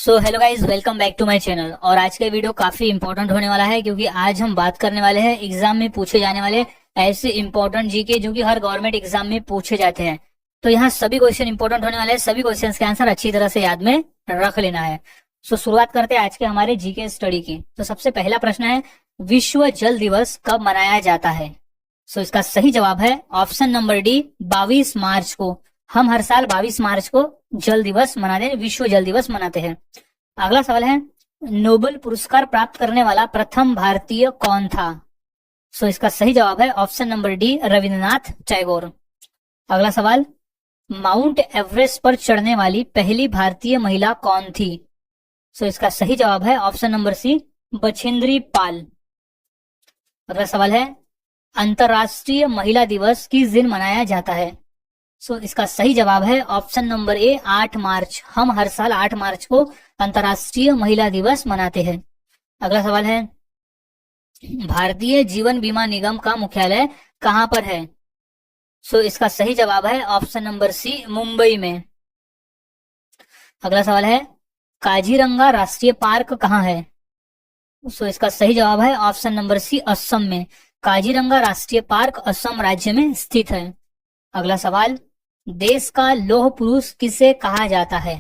So hello guys, welcome back to my channel. और आज का वीडियो काफी इंपॉर्टेंट होने वाला है क्योंकि आज हम बात करने वाले हैं एग्जाम में पूछे जाने वाले ऐसे इंपॉर्टेंट जीके जो कि हर गवर्नमेंट एग्जाम में पूछे जाते हैं। तो यहाँ सभी क्वेश्चन इंपॉर्टेंट होने वाले हैं, सभी क्वेश्चन के आंसर अच्छी तरह से याद में रख लेना है। सो शुरुआत करते हैं आज के हमारे जीके स्टडी की। तो सबसे पहला प्रश्न है, विश्व जल दिवस कब मनाया जाता है? सो इसका सही जवाब है ऑप्शन नंबर डी, 22 मार्च को। हम हर साल 22 मार्च को जल दिवस मनाते हैं, विश्व जल दिवस मनाते हैं। अगला सवाल है, नोबेल पुरस्कार प्राप्त करने वाला प्रथम भारतीय कौन था? सो इसका सही जवाब है option number D, Rabindranath Tagore. अगला सवाल, माउंट एवरेस्ट पर चढ़ने वाली पहली भारतीय महिला कौन थी? सो इसका सही जवाब है ऑप्शन नंबर सी, बछेंद्री पाल। अगला सवाल है, अंतरराष्ट्रीय महिला दिवस किस दिन मनाया जाता है? सो इसका सही जवाब है ऑप्शन नंबर ए, 8 मार्च। हम हर साल 8 मार्च को अंतरराष्ट्रीय महिला दिवस मनाते हैं। अगला सवाल है, भारतीय जीवन बीमा निगम का मुख्यालय कहां पर है? सो इसका सही जवाब है ऑप्शन नंबर सी, मुंबई में। अगला सवाल है, काजीरंगा राष्ट्रीय पार्क कहाँ है? सो इसका सही जवाब है ऑप्शन नंबर सी, असम में। काजीरंगा राष्ट्रीय पार्क असम राज्य में स्थित है। अगला सवाल, देश का लौह पुरुष किसे कहा जाता है?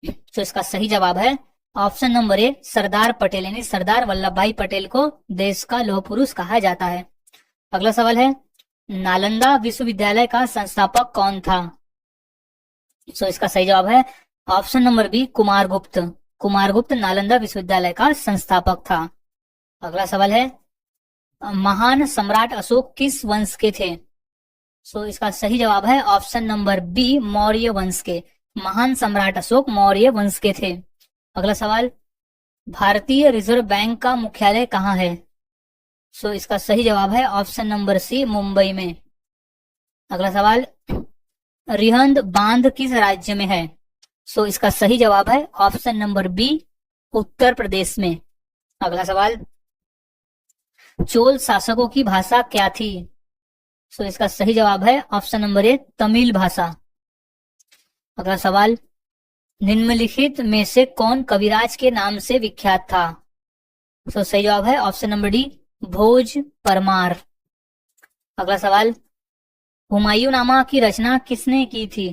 तो इसका सही जवाब है option number A, Sardar Patel, यानी सरदार वल्लभ भाई पटेल को देश का लौह पुरुष कहा जाता है। अगला सवाल है, नालंदा विश्वविद्यालय का संस्थापक कौन था? तो इसका सही जवाब है option number B, Kumaragupta. Kumaragupta Nalanda विश्वविद्यालय का संस्थापक था। अगला सवाल है, महान सम्राट अशोक किस वंश के थे? सो इसका सही जवाब है ऑप्शन नंबर बी, मौर्य वंश के। महान सम्राट अशोक मौर्य वंश के थे। अगला सवाल, भारतीय रिजर्व बैंक का मुख्यालय कहाँ है? सो इसका सही जवाब है ऑप्शन नंबर सी, मुंबई में। अगला सवाल, रिहंद बांध किस राज्य में है? सो इसका सही जवाब है option number B, Uttar Pradesh में। अगला सवाल, चोल शासकों की भाषा क्या थी? सो इसका सही जवाब है ऑप्शन नंबर ए, तमिल भाषा। अगला सवाल, निम्नलिखित में से कौन कविराज के नाम से विख्यात था? सो सही जवाब है ऑप्शन नंबर डी, भोज परमार। अगला सवाल, हुमायूंनामा की रचना किसने की थी?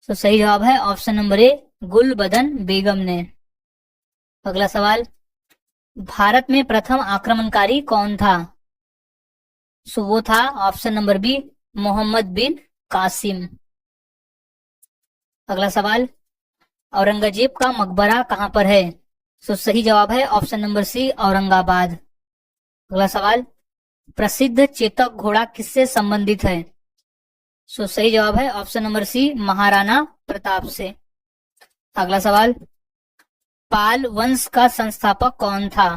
सो सही जवाब है ऑप्शन नंबर ए, गुलबदन बेगम ने। अगला सवाल, भारत में प्रथम आक्रमणकारी कौन था? सो वो था ऑप्शन नंबर बी, मोहम्मद बिन कासिम। अगला सवाल, औरंगजेब का मकबरा कहां पर है? सो सही जवाब है ऑप्शन नंबर सी, औरंगाबाद। अगला सवाल, प्रसिद्ध चेतक घोड़ा किससे संबंधित है? सो सही जवाब है option number C, Maharana Pratap से। अगला सवाल, पाल वंश का संस्थापक कौन था?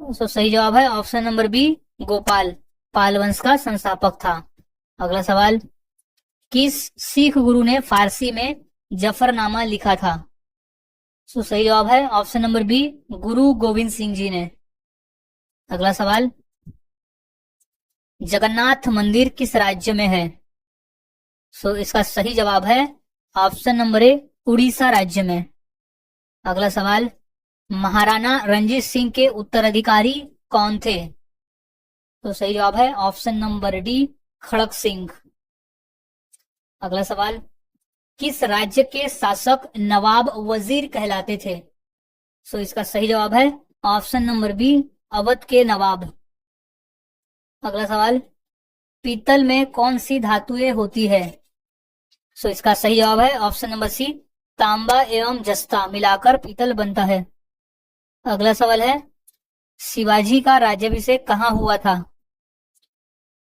सो सही जवाब है ऑप्शन नंबर बी, गोपाल। पाल वंश का संस्थापक था। अगला सवाल, किस सिख गुरु ने फारसी में जफरनामा लिखा था? सो सही जवाब है ऑप्शन नंबर बी, गुरु गोविंद सिंह जी ने। अगला सवाल, जगन्नाथ मंदिर किस राज्य में है? सो इसका सही जवाब है ऑप्शन नंबर ए, उड़ीसा राज्य में। अगला सवाल, महाराणा रंजीत सिंह के उत्तराधिकारी कौन थे? तो सही जवाब है ऑप्शन नंबर डी, खड़क सिंह। अगला सवाल, किस राज्य के शासक नवाब वजीर कहलाते थे? सो इसका सही जवाब है ऑप्शन नंबर बी, अवध के नवाब। अगला सवाल, पीतल में कौन सी धातुएं होती है? सो इसका सही जवाब है ऑप्शन नंबर सी, तांबा एवं जस्ता मिलाकर पीतल बनता है। अगला सवाल है, शिवाजी का राज्याभिषेक कहाँ हुआ था?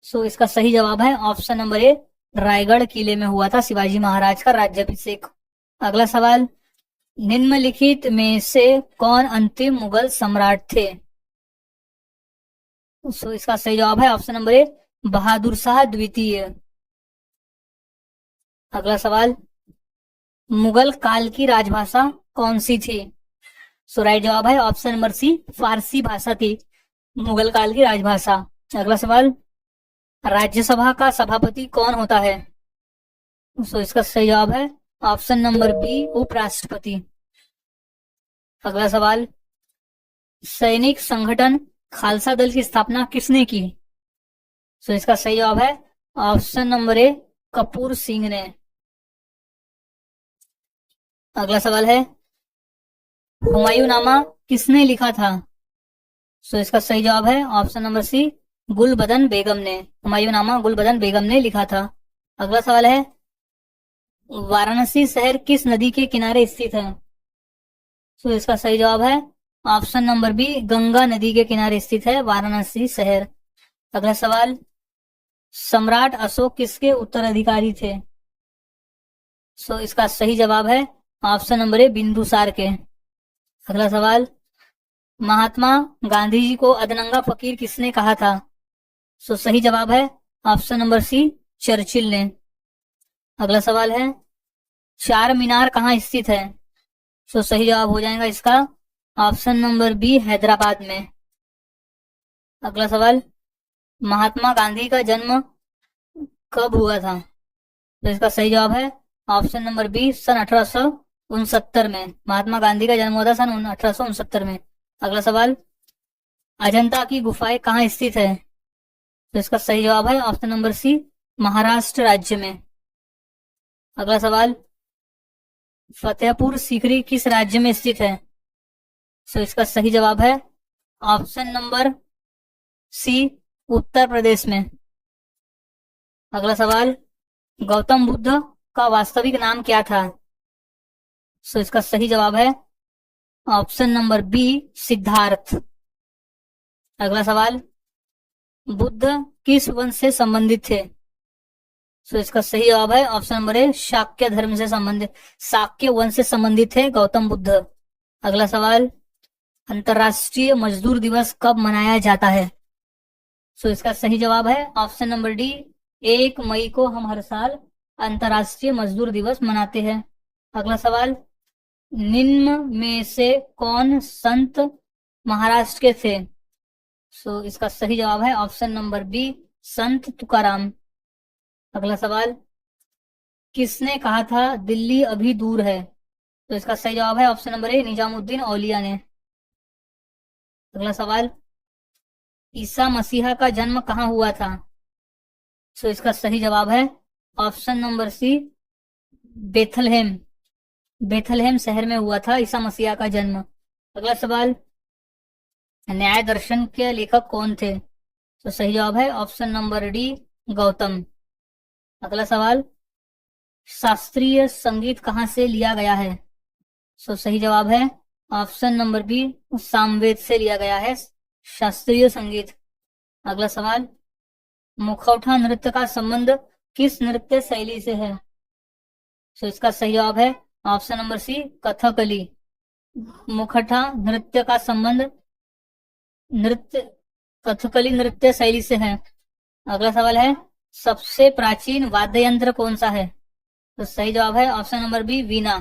सो इसका सही जवाब है ऑप्शन नंबर ए, रायगढ़ किले में हुआ था शिवाजी महाराज का राज्याभिषेक। अगला सवाल, निम्नलिखित में से कौन अंतिम मुगल सम्राट थे? सो इसका सही जवाब है option number A, Bahadur Shah द्वितीय। अगला सवाल, मुगल काल की राजभाषा कौन सी थी? सो राइट जवाब है ऑप्शन नंबर सी, फारसी भाषा थी मुगल काल की राजभाषा। अगला सवाल, राज्यसभा का सभापति कौन होता है? सो इसका सही जवाब है ऑप्शन नंबर बी, उपराष्ट्रपति। अगला सवाल, सैनिक संगठन खालसा दल की स्थापना किसने की? सो इसका सही जवाब है option number A, Kapoor Singh ने। अगला सवाल है, हुमायूंनामा किसने लिखा था? सो इसका सही जवाब है ऑप्शन नंबर सी, गुलबदन बेगम ने। हुमायूंनामा गुलबदन बेगम ने लिखा था। अगला सवाल है, वाराणसी शहर किस नदी के किनारे स्थित है? सो इसका सही जवाब है ऑप्शन नंबर बी, गंगा नदी के किनारे स्थित है वाराणसी शहर। अगला सवाल, सम्राट अशोक किसके उत्तराधिकारी थे? सो इसका सही जवाब है ऑप्शन नंबर ए, बिंदुसार के। अगला सवाल, महात्मा गांधी जी को अधनंगा फकीर किसने कहा था? सो सही जवाब है ऑप्शन नंबर सी, चर्चिल ने। अगला सवाल है, चार मीनार कहाँ स्थित है? सो सही जवाब हो जाएगा इसका ऑप्शन नंबर बी, हैदराबाद में। अगला सवाल, महात्मा गांधी का जन्म कब हुआ था? तो इसका सही जवाब है ऑप्शन नंबर बी, सन 1869 में। महात्मा गांधी का जन्म हुआ था सन 1869 में। अगला सवाल, अजंता की गुफाएं कहाँ स्थित है? तो इसका सही जवाब है ऑप्शन नंबर सी, महाराष्ट्र राज्य में। अगला सवाल, फतेहपुर सीकरी किस राज्य में स्थित है? तो इसका सही जवाब है ऑप्शन नंबर सी, उत्तर प्रदेश में। अगला सवाल, गौतम बुद्ध का वास्तविक नाम क्या था? सो इसका सही जवाब है ऑप्शन नंबर बी, सिद्धार्थ। अगला सवाल, बुद्ध किस वंश से संबंधित थे? सो इसका सही जवाब है ऑप्शन नंबर ए, शाक्य धर्म से संबंधित, शाक्य वंश से संबंधित थे गौतम बुद्ध। अगला सवाल, अंतरराष्ट्रीय मजदूर दिवस कब मनाया जाता है? सो इसका सही जवाब है ऑप्शन नंबर डी, 1 मई को हम हर साल अंतरराष्ट्रीय मजदूर दिवस मनाते हैं। अगला सवाल, निम्न में से कौन संत महाराष्ट्र के थे? सो इसका सही जवाब है ऑप्शन नंबर बी, संत तुकाराम। अगला सवाल, किसने कहा था दिल्ली अभी दूर है? तो इसका सही जवाब है ऑप्शन नंबर ए, निजामुद्दीन औलिया ने। अगला सवाल, ईसा मसीहा का जन्म कहाँ हुआ था? सो इसका सही जवाब है option number C, Bethlehem. Bethlehem शहर में हुआ था ईसा मसीहा का जन्म। अगला सवाल, न्याय दर्शन के लेखक कौन थे? तो सही जवाब है ऑप्शन नंबर डी, गौतम। अगला सवाल, शास्त्रीय संगीत कहाँ से लिया गया है? सो सही जवाब है ऑप्शन नंबर बी, सामवेद से लिया गया है शास्त्रीय संगीत। अगला सवाल, मुखौटा नृत्य का संबंध किस नृत्य शैली से है? सो इसका सही जवाब है ऑप्शन नंबर सी, कथकली। मुखौटा नृत्य का संबंध नृत्य कथकली नृत्य शैली से है। अगला सवाल है, सबसे प्राचीन वाद्य यंत्र कौन सा है? तो सही जवाब है ऑप्शन नंबर बी, वीणा।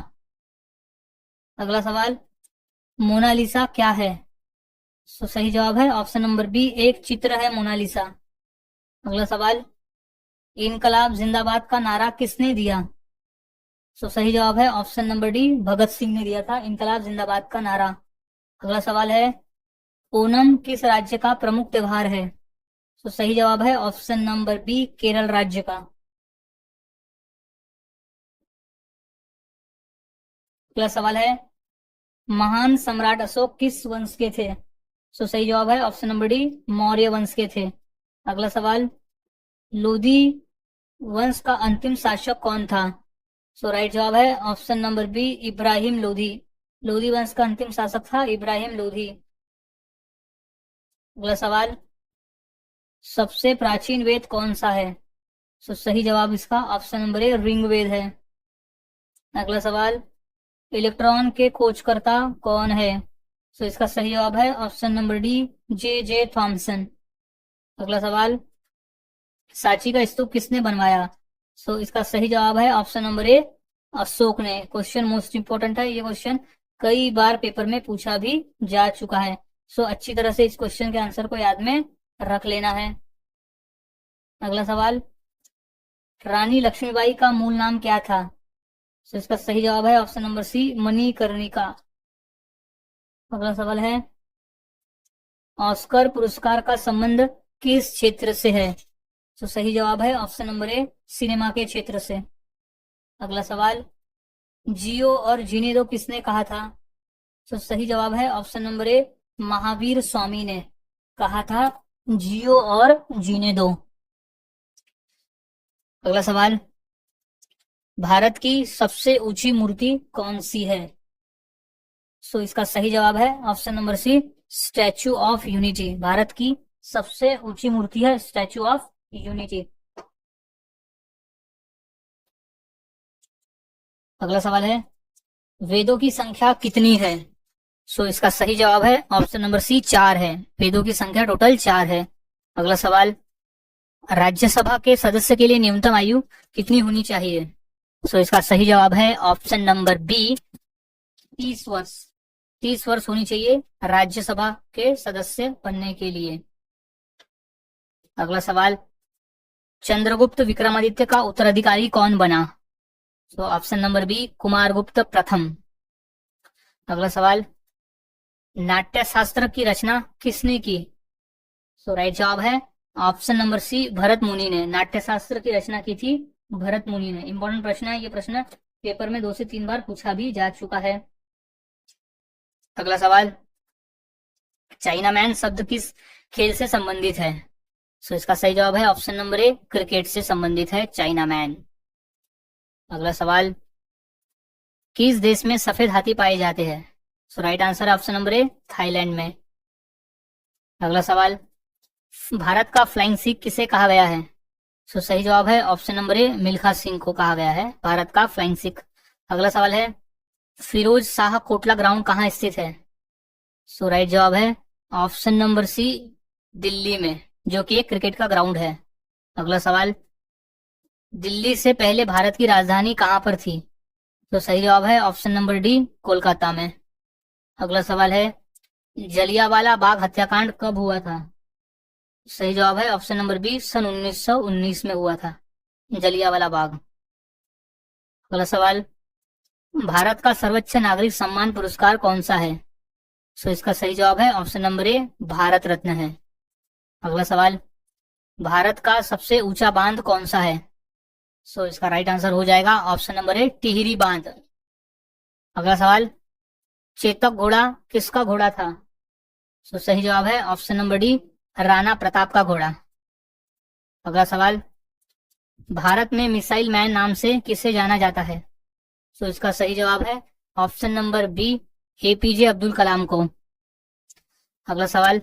अगला सवाल, मोनालिसा क्या है? तो सही जवाब है ऑप्शन नंबर बी, एक चित्र है मोनालिसा। अगला सवाल, इनकलाब जिंदाबाद का नारा किसने दिया? तो सही जवाब है option number D, Bhagat Singh ने दिया था इनकलाब जिंदाबाद का नारा। अगला सवाल है, ओणम किस राज्य का प्रमुख त्योहार है? तो सही जवाब है ऑप्शन नंबर बी, केरल राज्य का। अगला सवाल है, महान सम्राट अशोक किस वंश के थे? तो सही जवाब है ऑप्शन नंबर डी, मौर्य वंश के थे। अगला सवाल, लोधी वंश का अंतिम शासक कौन था? सो राइट जवाब है option number B, Ibrahim Lodhi. Lodhi वंश का अंतिम शासक था इब्राहिम लोधी। अगला सवाल, सबसे प्राचीन वेद कौन सा है? सो सही जवाब इसका ऑप्शन नंबर ए, ऋग्वेद है। अगला सवाल, इलेक्ट्रॉन के खोजकर्ता कौन है? सो इसका सही जवाब है ऑप्शन नंबर डी, जे जे थॉमसन। अगला सवाल, सांची का स्तूप किसने बनवाया? सो इसका सही जवाब है ऑप्शन नंबर ए, अशोक ने। क्वेश्चन मोस्ट इंपोर्टेंट है, ये क्वेश्चन कई बार पेपर में पूछा भी जा चुका है। सो अच्छी तरह से इस क्वेश्चन के आंसर को याद में रख लेना है। अगला सवाल, रानी लक्ष्मीबाई का मूल नाम क्या था? सो इसका सही जवाब है ऑप्शन नंबर सी, मणिकर्णिका। अगला सवाल है, ऑस्कर पुरस्कार का संबंध किस क्षेत्र से है? तो सही जवाब है ऑप्शन नंबर ए, सिनेमा के क्षेत्र से। अगला सवाल, जियो और जीने दो किसने कहा था? तो सही जवाब है option number A, Mahavir Swami ने कहा था जियो और जीने दो। अगला सवाल, भारत की सबसे ऊंची मूर्ति कौन सी है? सो इसका सही जवाब है option number C, Statue of Unity. Bharat की सबसे ऊंची मूर्ति है स्टैचू ऑफ यूनिटी। अगला सवाल है, वेदों की संख्या कितनी है? सो इसका सही जवाब है ऑप्शन नंबर सी, 4 है। वेदों की संख्या टोटल 4 है। अगला सवाल, राज्यसभा के सदस्य के लिए न्यूनतम आयु कितनी होनी चाहिए? सो इसका सही जवाब है ऑप्शन नंबर बी, 30 वर्ष। 30 वर्ष होनी चाहिए राज्यसभा के सदस्य बनने के लिए। अगला सवाल, चंद्रगुप्त विक्रमादित्य का उत्तराधिकारी कौन बना? तो ऑप्शन नंबर बी, कुमारगुप्त प्रथम। अगला सवाल, नाट्य शास्त्र की रचना किसने की? तो राइट जवाब है ऑप्शन नंबर सी, भरत मुनि ने। नाट्य शास्त्र की रचना की थी भरत मुनि ने। इंपॉर्टेंट प्रश्न है, ये प्रश्न पेपर में 2 से 3 बार पूछा भी जा चुका है। अगला सवाल, चाइना मैन शब्द किस खेल से संबंधित है? सो इसका सही जवाब है ऑप्शन नंबर ए, क्रिकेट से संबंधित है चाइना मैन। अगला सवाल, किस देश में सफेद हाथी पाए जाते हैं? सो राइट आंसर है ऑप्शन नंबर ए, थाईलैंड में। अगला सवाल, भारत का फ्लाइंग सिख किसे कहा गया है? सो सही जवाब है option number A, Milkha Singh को कहा गया है भारत का फ्लाइंग सिख। अगला सवाल है, फिरोज शाह कोटला ग्राउंड कहाँ स्थित है? सो राइट जवाब है ऑप्शन नंबर सी, दिल्ली में, जो कि एक क्रिकेट का ग्राउंड है। अगला सवाल, दिल्ली से पहले भारत की राजधानी कहाँ पर थी? तो सही जवाब है ऑप्शन नंबर डी, कोलकाता में। अगला सवाल है, जलियांवाला बाग हत्याकांड कब हुआ था? सही जवाब है ऑप्शन नंबर बी, सन 1919 में हुआ था जलियांवाला बाग। अगला सवाल, भारत का सर्वोच्च नागरिक सम्मान पुरस्कार कौन सा है? सो इसका सही जवाब है option number A, Bharat Ratna है। अगला सवाल, भारत का सबसे ऊंचा बांध कौन सा है? सो इसका राइट आंसर हो जाएगा ऑप्शन नंबर ए, टिहरी बांध। अगला सवाल, चेतक घोड़ा किसका घोड़ा था? सो सही जवाब है option number D, Rana Pratap का घोड़ा। अगला सवाल, भारत में मिसाइल मैन नाम से किसे जाना जाता है? सो इसका सही जवाब है option number B, APJ Abdul Kalam को। अगला सवाल,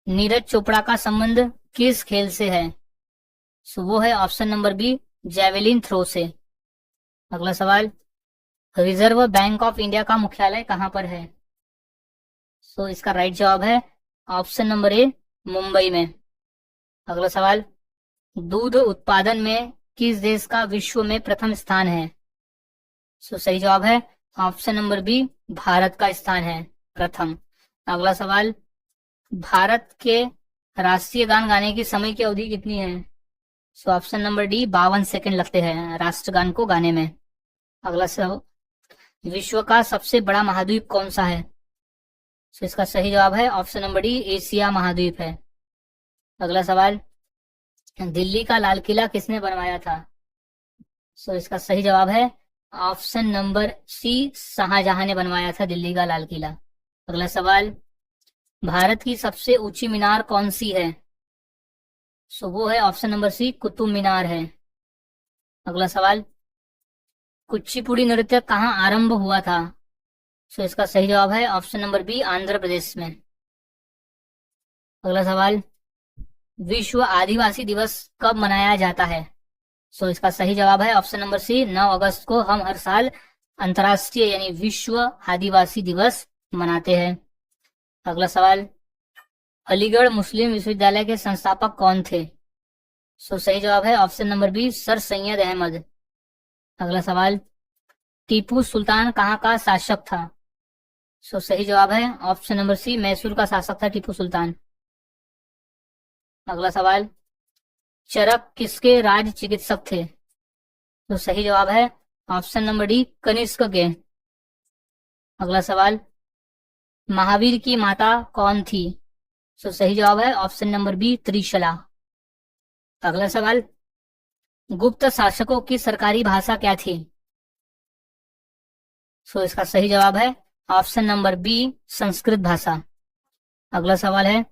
नीरज चोपड़ा का संबंध किस खेल से है? सो वो है option number B, javelin throw से। अगला सवाल, रिजर्व बैंक ऑफ इंडिया का मुख्यालय कहाँ पर है? सो इसका राइट जवाब है ऑप्शन नंबर ए, मुंबई में। अगला सवाल, दूध उत्पादन में किस देश का विश्व में प्रथम स्थान है? सो सही जवाब है ऑप्शन नंबर बी, भारत का स्थान है प्रथम। अगला सवाल, भारत के राष्ट्रीय गान गाने की समय की अवधि कितनी है? So option number D, 52 second लगते हैं राष्ट्रगान को गाने में। अगला सवाल, विश्व का सबसे बड़ा महाद्वीप कौन सा है? सो इसका सही जवाब है ऑप्शन नंबर डी, एशिया महाद्वीप है। अगला सवाल, दिल्ली का लाल किला किसने बनवाया था? सो इसका सही जवाब है ऑप्शन नंबर सी, शाहजहां ने बनवाया था दिल्ली का लाल किला। अगला सवाल, भारत की सबसे ऊंची मीनार कौन सी है? सो वो है ऑप्शन नंबर सी, कुतुब मीनार है। अगला सवाल, कुचिपुड़ी नृत्य कहाँ आरंभ हुआ था? सो इसका सही जवाब है option number B, Andhra Pradesh में। अगला सवाल, विश्व आदिवासी दिवस कब मनाया जाता है? सो इसका सही जवाब है ऑप्शन नंबर सी, 9 अगस्त को हम हर साल अंतर्राष्ट्रीय यानी विश्व आदिवासी दिवस मनाते हैं। अगला सवाल, अलीगढ़ मुस्लिम विश्वविद्यालय के संस्थापक कौन थे? सो सही जवाब है option number B, sir Syed Ahmad. अगला सवाल, टीपू सुल्तान कहाँ का शासक था? सो सही जवाब है ऑप्शन नंबर सी, मैसूर का शासक था टीपू सुल्तान। अगला सवाल, चरक किसके राज चिकित्सक थे? तो सही जवाब है ऑप्शन नंबर डी, कनिष्क के। अगला सवाल, महावीर की माता कौन थी? सो सही जवाब है ऑप्शन नंबर बी, त्रिशला। अगला सवाल, गुप्त शासकों की सरकारी भाषा क्या थी? सो इसका सही जवाब है ऑप्शन नंबर बी, संस्कृत भाषा। अगला सवाल है,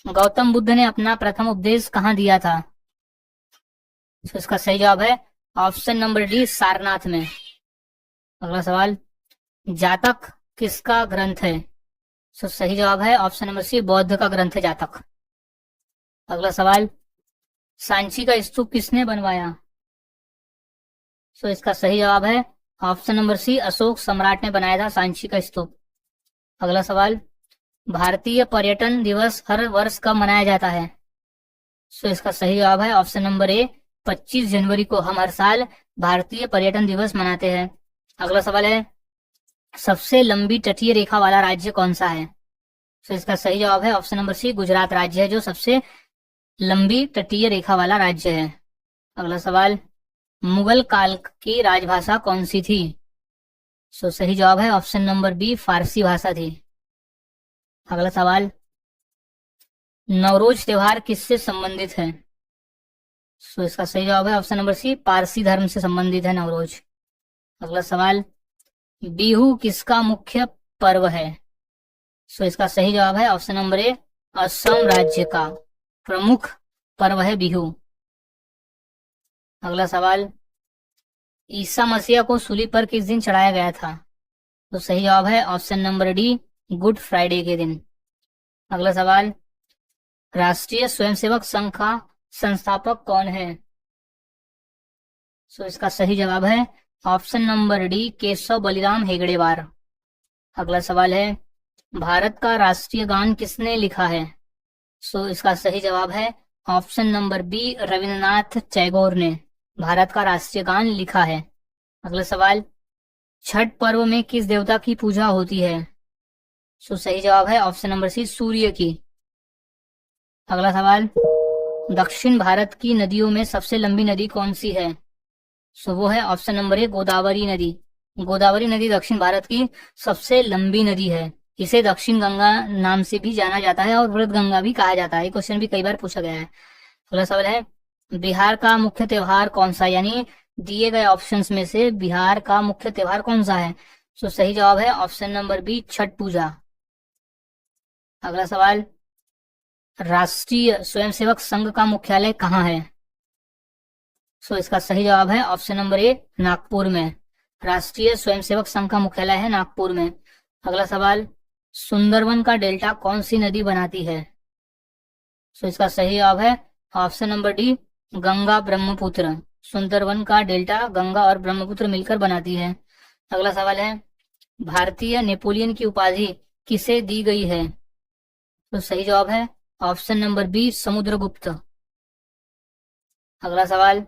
गौतम बुद्ध ने अपना प्रथम उपदेश कहाँ दिया था? तो इसका सही जवाब है ऑप्शन नंबर डी, सारनाथ में। अगला सवाल, जातक किसका ग्रंथ है? सो सही जवाब है ऑप्शन नंबर सी, बौद्ध का ग्रंथ है जातक। अगला सवाल, सांची का स्तूप किसने बनवाया? सो इसका सही जवाब है ऑप्शन नंबर सी, अशोक सम्राट ने बनाया था सांची का स्तूप। अगला सवाल, भारतीय पर्यटन दिवस हर वर्ष कब मनाया जाता है? सो इसका सही जवाब है ऑप्शन नंबर ए, 25 जनवरी को हम हर साल भारतीय पर्यटन दिवस मनाते हैं। अगला सवाल है, सबसे लंबी तटीय रेखा वाला राज्य कौन सा है? सो इसका सही जवाब है ऑप्शन नंबर सी, गुजरात राज्य है जो सबसे लंबी तटीय रेखा वाला राज्य है। अगला सवाल, मुगल काल की राजभाषा कौन सी थी? सो सही जवाब है ऑप्शन नंबर बी, फारसी भाषा थी। अगला सवाल, नवरोज त्योहार किससे संबंधित है? सो इसका सही जवाब है ऑप्शन नंबर सी, पारसी धर्म से संबंधित है नवरोज। अगला सवाल, बिहू किसका मुख्य पर्व है? सो इसका सही जवाब है ऑप्शन नंबर ए, असम राज्य का प्रमुख पर्व है बिहू। अगला सवाल, ईसा मसीह को सूली पर किस दिन चढ़ाया गया था? तो सही जवाब है option number D, good Friday के दिन। अगला सवाल, राष्ट्रीय स्वयंसेवक संघ का संस्थापक कौन है? सो इसका सही जवाब है option number D, Keshav Baliram हेगड़ेवार। अगला सवाल है, भारत का राष्ट्रीय गान किसने लिखा है? सो इसका सही जवाब है option number B, Rabindranath Tagore ने भारत का राष्ट्रीय गान लिखा है। अगला सवाल, छठ पर्व में किस देवता की पूजा होती है? सो सही जवाब है ऑप्शन नंबर सी, सूर्य की। अगला सवाल, दक्षिण भारत की नदियों में सबसे लंबी नदी कौन सी है? सो वो है ऑप्शन नंबर ए, गोदावरी नदी। गोदावरी नदी दक्षिण भारत की सबसे लंबी नदी है। इसे दक्षिण गंगा नाम से भी जाना जाता है और वृद्ध गंगा भी कहा जाता है। ये क्वेश्चन भी कई बार पूछा गया है। अगला सवाल है, बिहार का मुख्य त्योहार कौन सा, यानी दिए गए ऑप्शंस में से बिहार का मुख्य त्योहार कौन सा है? सो सही जवाब है ऑप्शन नंबर बी, छठ पूजा। अगला सवाल, राष्ट्रीय स्वयंसेवक संघ का मुख्यालय कहाँ है? सो इसका सही जवाब है ऑप्शन नंबर ए, नागपुर में। राष्ट्रीय स्वयंसेवक संघ का मुख्यालय है नागपुर में। अगला सवाल, सुंदरवन का डेल्टा कौन सी नदी बनाती है? सो इसका सही जवाब है option number D, Ganga Brahmaputra. Sundarban का डेल्टा गंगा और ब्रह्मपुत्र मिलकर बनाती है। अगला सवाल है, भारतीय नेपोलियन की उपाधि किसे दी गई है? तो सही जवाब है ऑप्शन नंबर बी, समुद्रगुप्त। अगला सवाल,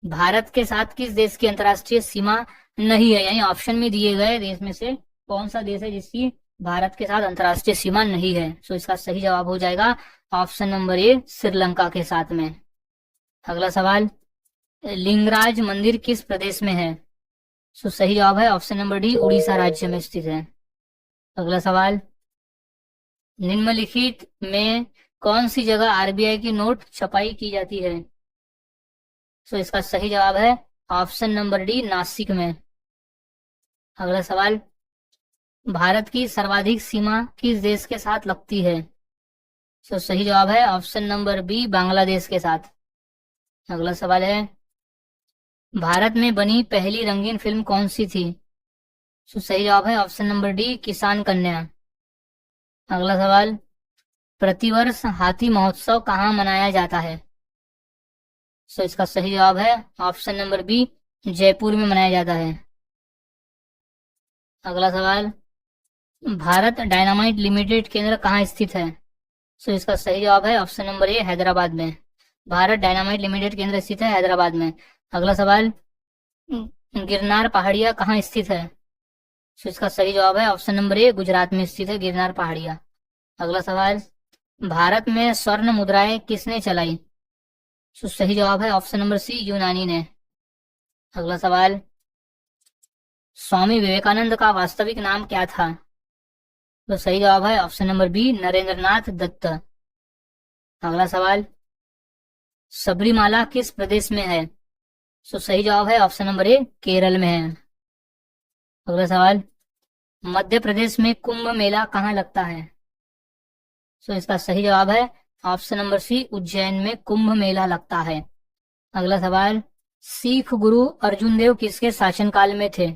भारत के साथ किस देश की अंतर्राष्ट्रीय सीमा नहीं है, यानी ऑप्शन में दिए गए देश में से कौन सा देश है जिसकी भारत के साथ अंतर्राष्ट्रीय सीमा नहीं है? सो इसका सही जवाब हो जाएगा ऑप्शन नंबर ए, श्रीलंका के साथ में। अगला सवाल, लिंगराज मंदिर किस प्रदेश में है? सो सही जवाब है ऑप्शन नंबर डी, उड़ीसा राज्य में स्थित है। अगला सवाल, निम्नलिखित में कौन सी जगह आरबीआई की नोट छपाई की जाती है? सो इसका सही जवाब है ऑप्शन नंबर डी, नासिक में। अगला सवाल, भारत की सर्वाधिक सीमा किस देश के साथ लगती है? सो सही जवाब है ऑप्शन नंबर बी, बांग्लादेश के साथ। अगला सवाल है, भारत में बनी पहली रंगीन फिल्म कौन सी थी? सो सही जवाब है ऑप्शन नंबर डी, किसान कन्या। अगला सवाल, प्रतिवर्ष हाथी महोत्सव कहाँ मनाया जाता है? सो इसका सही जवाब है ऑप्शन नंबर बी, जयपुर में मनाया जाता है। अगला सवाल, भारत डायनामाइट लिमिटेड केंद्र कहाँ स्थित है? सो इसका सही जवाब है ऑप्शन नंबर ए, हैदराबाद में। भारत डायनामाइट लिमिटेड केंद्र स्थित है हैदराबाद में। अगला सवाल, गिरनार पहाड़िया कहाँ स्थित है? सो इसका सही जवाब है ऑप्शन नंबर ए, गुजरात में स्थित है गिरनार पहाड़िया। अगला सवाल, भारत में स्वर्ण मुद्राएं किसने चलाई? सो सही जवाब है ऑप्शन नंबर सी, यूनानी ने। अगला सवाल, स्वामी विवेकानंद का वास्तविक नाम क्या था? तो सही जवाब है option number B, Narendranath Datta. अगला सवाल, सबरीमाला किस प्रदेश में है? तो सही जवाब है ऑप्शन नंबर ए, केरल में है। अगला सवाल, मध्य प्रदेश में कुंभ मेला कहाँ लगता है? तो इसका सही जवाब है ऑप्शन नंबर सी, उज्जैन में कुंभ मेला लगता है। अगला सवाल, सिख गुरु अर्जुन देव किसके शासनकाल में थे?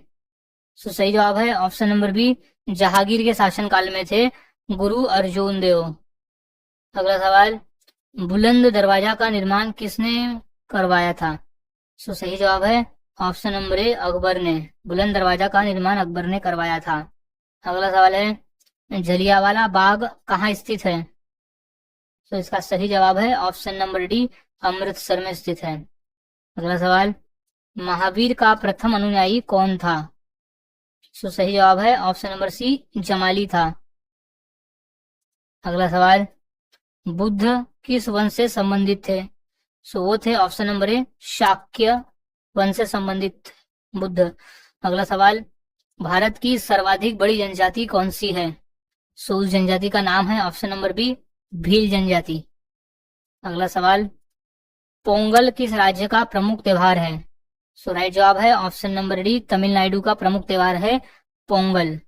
तो सही जवाब है ऑप्शन नंबर बी, जहांगीर के शासनकाल में थे गुरु अर्जुन देव। अगला सवाल, बुलंद दरवाजा का निर्माण किसने करवाया था? तो सही जवाब है ऑप्शन नंबर ए, अकबर ने। बुलंद दरवाजा का निर्माण अकबर ने करवाया था। अगला सवाल है, जलियांवाला बाग कहाँ स्थित है? तो इसका सही जवाब है ऑप्शन नंबर डी, अमृतसर में स्थित है। अगला सवाल, महावीर का प्रथम अनुयायी कौन था? तो सही जवाब है ऑप्शन नंबर सी, जमाली था। अगला सवाल, बुद्ध किस वंश से संबंधित थे? सो वो थे ऑप्शन नंबर ए, शाक्य वंश से संबंधित बुद्ध। अगला सवाल, भारत की सर्वाधिक बड़ी जनजाति कौन सी है? सो उस जनजाति का नाम है ऑप्शन नंबर बी, भील जनजाति। अगला सवाल, पोंगल किस राज्य का प्रमुख त्योहार है? सो राइट जवाब है ऑप्शन नंबर डी, तमिलनाडु का प्रमुख त्योहार है पोंगल।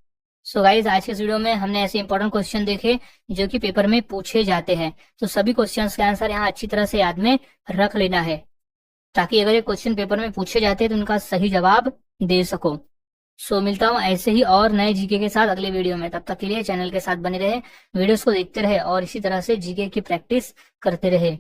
सो गाइज, आज के इस वीडियो में हमने ऐसे इंपॉर्टेंट क्वेश्चन देखे जो कि पेपर में पूछे जाते हैं। तो सभी क्वेश्चंस के आंसर यहाँ अच्छी तरह से याद में रख लेना है, ताकि अगर ये क्वेश्चन पेपर में पूछे जाते हैं तो उनका सही जवाब दे सको। सो मिलता हूँ ऐसे ही और नए जीके के साथ अगले वीडियो में। तब तक के लिए चैनल के साथ बने रहे, वीडियोस को देखते रहे और इसी तरह से जीके की प्रैक्टिस करते रहे।